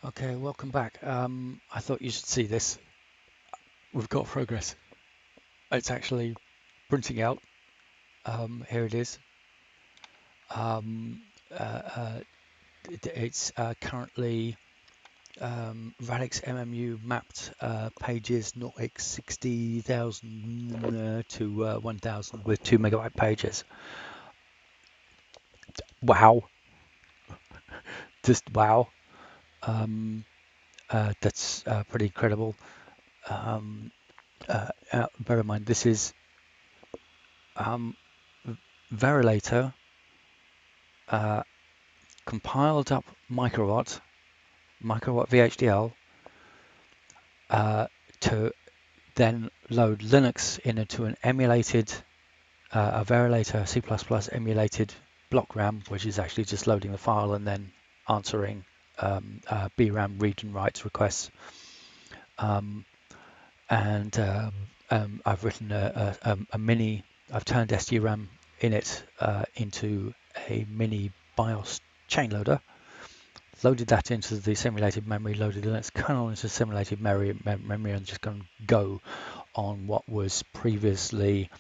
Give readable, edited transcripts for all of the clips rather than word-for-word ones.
Okay, welcome back. I thought you should see this. We've got progress. It's actually printing out. Here it is. Um, uh, uh, it's currently Radix MMU mapped pages not x 60,000 to 1,000 with 2 MB pages. Wow, just wow. Um, that's pretty incredible. Um, bear in mind, this is um, verilator uh, compiled up microwatt VHDL to then load Linux into an emulated, a verilator C++ emulated block RAM, which is actually just loading the file and then answering BRAM read and write requests. Um, and I've written a mini, I've turned SDRAM in it into a mini BIOS chain loader, loaded that into the simulated memory, loaded Linux kernel into simulated memory, and just going to go on what was previously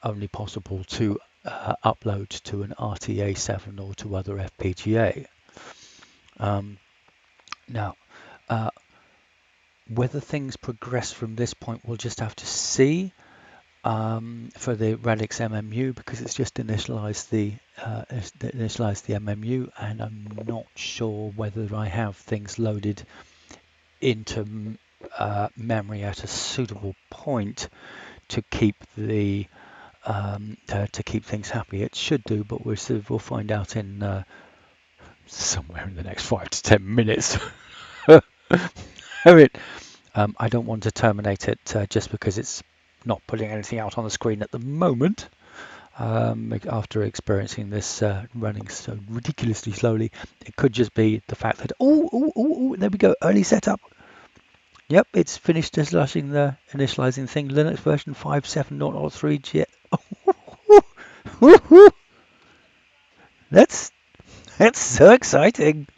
only possible to upload to an RTA7 or to other FPGA. Um, now, uh, whether things progress from this point, we'll just have to see. For the Radix MMU, because it's just initialized the MMU, and I'm not sure whether I have things loaded into memory at a suitable point to keep the to keep things happy. It should do, but we'll find out in somewhere in the next 5 to 10 minutes. I mean, I don't want to terminate it just because it's not putting anything out on the screen at the moment. After experiencing this running so ridiculously slowly, it could just be the fact that there we go, early setup. Yep, it's finished initializing thing. Linux version 5.7.0.3 G. That's that's so exciting.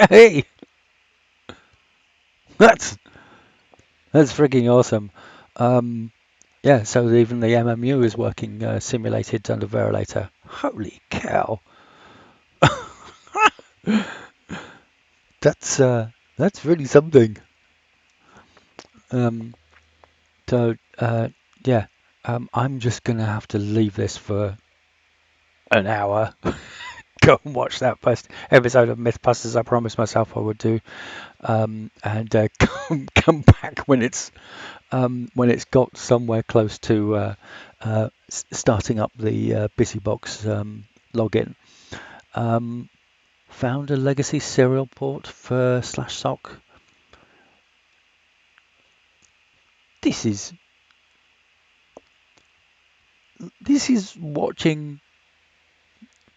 Hey, that's that's freaking awesome. Um, yeah, so even the MMU is working simulated under Verilator. Holy cow! That's that's really something. Um, so yeah, I'm just gonna have to leave this for an hour. Go and watch that first episode of Mythbusters. I promised myself I would do, and come back when it's got somewhere close to starting up the BusyBox login. Um, Found a legacy serial port for /sock. This is this is watching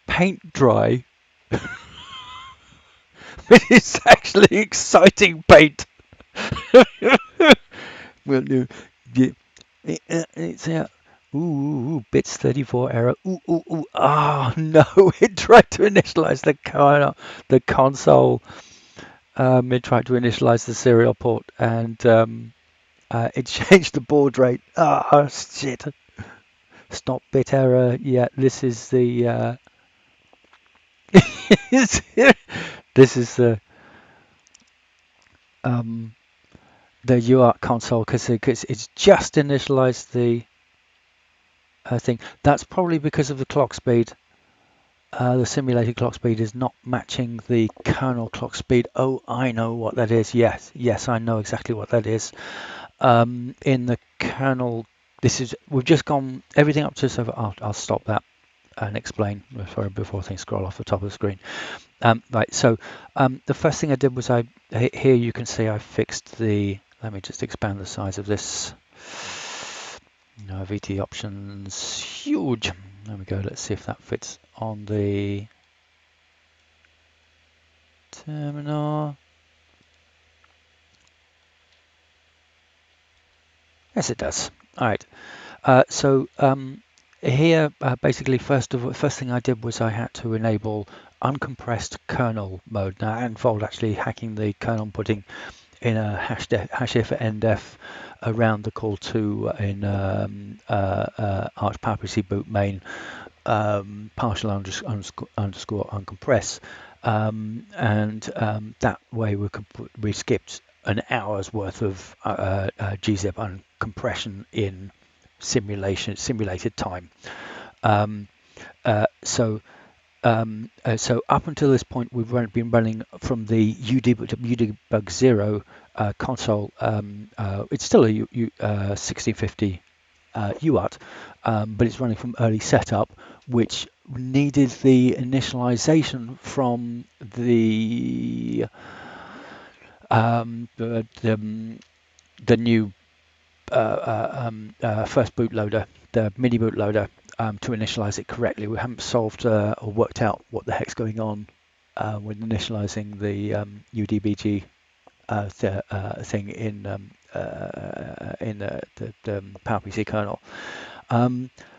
paint dry. It is actually exciting paint. Well, no, yeah, it's out. Ooh, bits 34 error. Ooh. Ah, oh, no! It tried to initialize the console. It tried to initialize the serial port, and it changed the baud rate. Ah, oh, shit! Stop bit error. Yeah, this is the this is um, the UART console because it's just initialized the thing. That's probably because of the clock speed. The simulated clock speed is not matching the kernel clock speed. Oh, I know what that is. Yes, I know exactly what that is. In the kernel, we've just gone everything up to so. I'll stop that and explain before things scroll off the top of the screen. Right, so the first thing I did was here you can see I fixed the. Let me just expand the size of this. No, VT options, huge. There we go. Let's see if that fits on the terminal. Yes, it does. All right. So here, basically, first thing I did was I had to enable uncompressed kernel mode. Now, that involved actually hacking the kernel, putting in a hashif ndef around the call to in Arch PowerPC boot main partial underscore uncompress, and that way we skipped an hour's worth of gzip uncompression in simulated time. Um, so so up until this point, we've been running from the UDebug 0 console. It's still a 1650 UART, but it's running from early setup, which needed the initialization from the new first bootloader, the mini bootloader, to initialize it correctly. We haven't solved or worked out what the heck's going on when initializing the UDBG thing in the PowerPC kernel.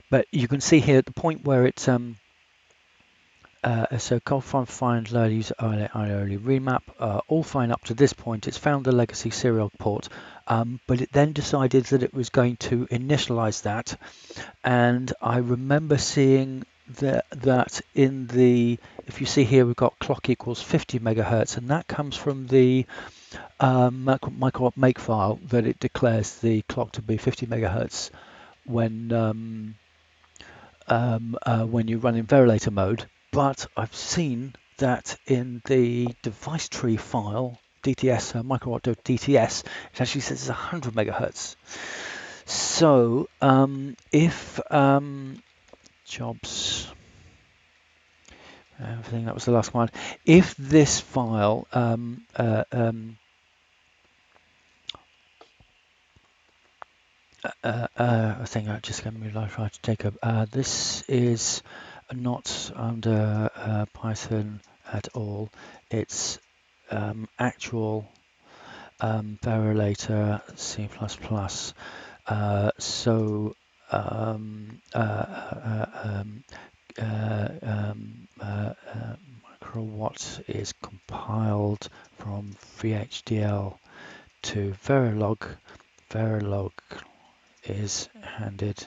But you can see here at the point where it's so cold find load user early remap, all fine up to this point. It's found the legacy serial port, but it then decided that it was going to initialize that. And I remember seeing that in the, if you see here, we've got clock equals 50 megahertz, and that comes from the microwatt make file, that it declares the clock to be 50 megahertz when you run in verilator mode. But I've seen that in the device tree file, DTS, microwatt.dts, it actually says it's 100 megahertz. So if jobs, everything, that was the last one. If this file I think I just going to be live right to take up. This is not under Python at all. It's actual verilator C++. So microwatt is compiled from VHDL to Verilog. Verilog is handed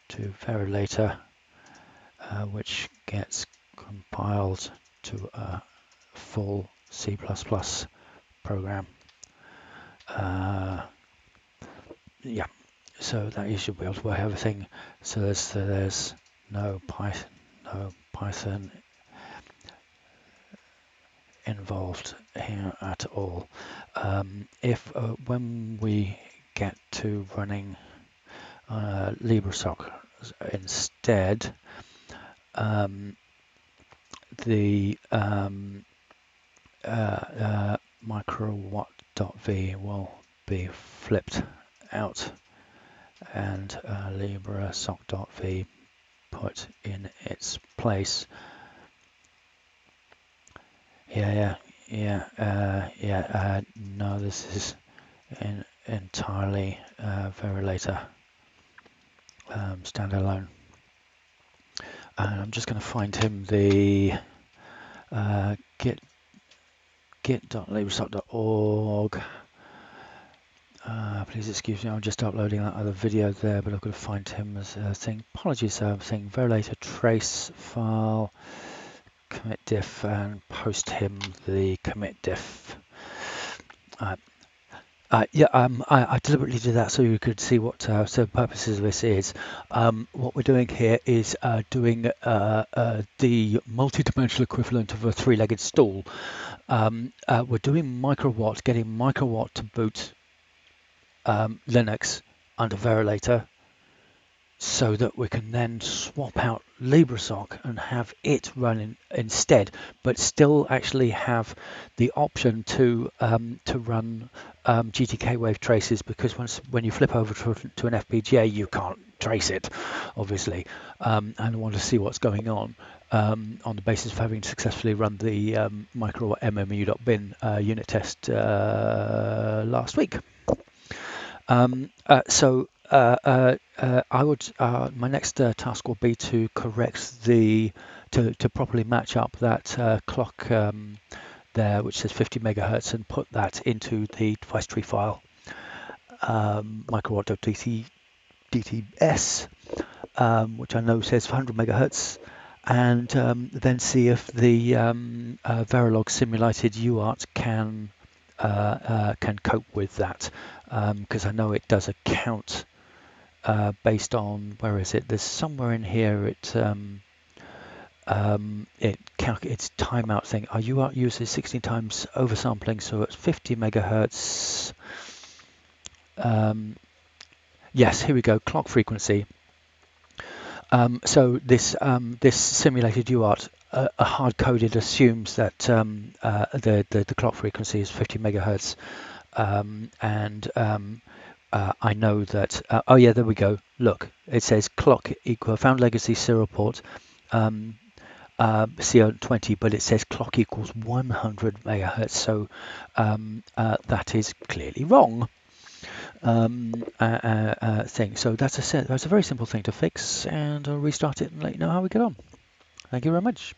to verilator, which gets compiled to a full C++ program. Yeah, so that you should be able to work everything. So there's no Python involved here at all. If when we get to running LibreSoc instead, the microwatt.v will be flipped out and LibreSoc.v put in its place. No, this is entirely verilator standalone. And I'm just going to find him the git.libresoc.org. Please excuse me, I'm just uploading that other video there, but I've got to find him as a thing. Apologies, I'm saying verilator trace file, commit diff, and post him the commit diff. I deliberately did that so you could see what the purposes of this is. What we're doing here is doing the multi-dimensional equivalent of a three-legged stool. We're doing microwatt, getting microwatt to boot Linux under verilator, so that we can then swap out LibreSoc and have it running instead, but still actually have the option to run GTK wave traces, because when you flip over to an FPGA, you can't trace it, obviously, and I want to see what's going on the basis of having successfully run the micro MMU.bin unit test last week. I would my next task will be to correct the to properly match up that clock there, which says 50 megahertz, and put that into the device tree file, microwatt.dts, which I know says 100 megahertz, and then see if the Verilog simulated UART can cope with that, because I know it does a count based on, where is it? There's somewhere in here its timeout thing. Our UART uses 16 times oversampling, so it's 50 megahertz. Yes, here we go. Clock frequency. So this simulated UART, hard coded, assumes that the clock frequency is 50 megahertz, and I know that. Oh yeah, there we go. Look, it says clock equal found legacy serial port CO20, but it says clock equals 100 megahertz. So that is clearly wrong. Thing. So that's a very simple thing to fix, and I'll restart it and let you know how we get on. Thank you very much.